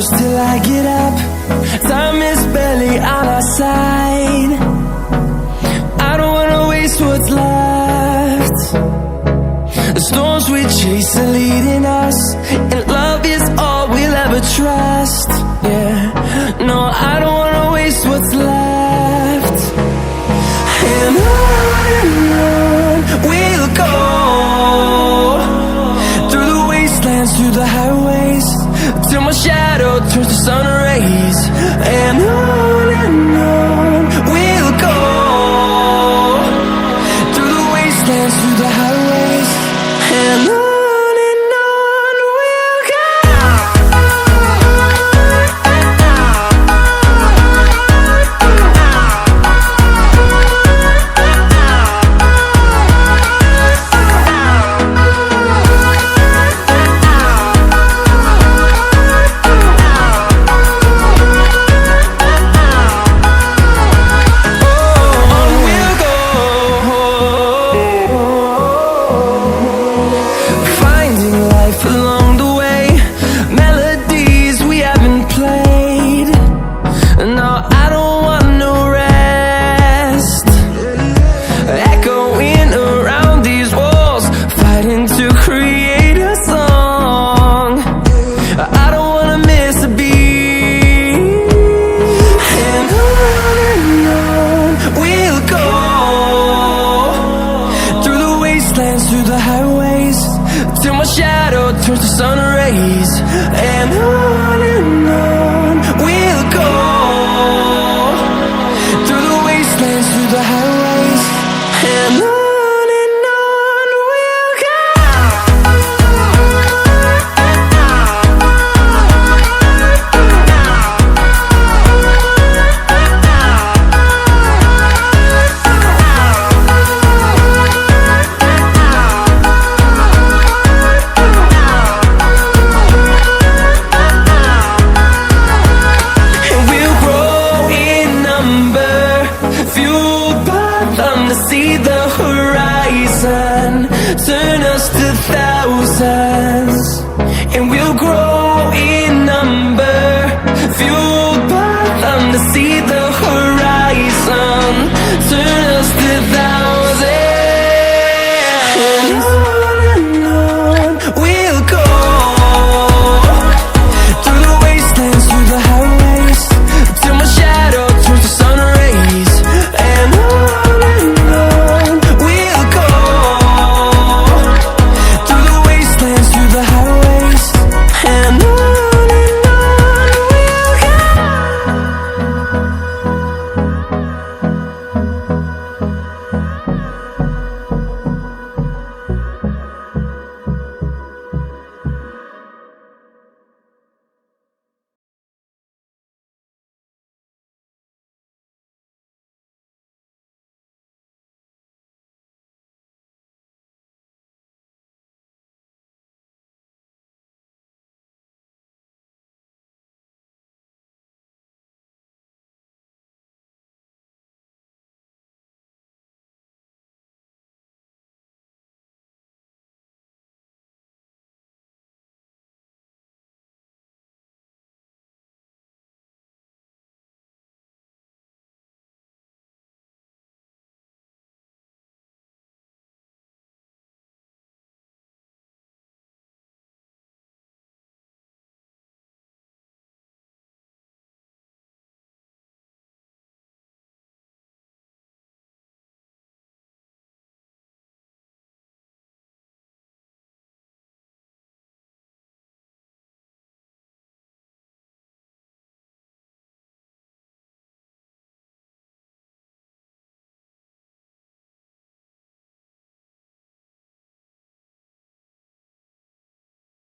close till I get up. Time is barely on our side. I don't wanna waste what's left. The storms we chase are leading us, and love is all we'll ever trust. Yeah, no, I don't wanna waste what's left. And on we'll go, through the wastelands, through the highways, till my shadow turns to sun rays. And on we'll go, through the wastelands, through the highways, and on we'll go. Along the way, melodies we haven't played. No, I don't want no rest. Echoing around these walls, fighting to create a song. I don't wanna miss a beat. And on we'll go, through the wastelands, through the highways, till my shadow turns to sun rays. And on we'll go, through the wastelands, through the highways, and on we'll go. See the horizon, turn us to thousands, and we'll grow in number, fueled by them to see the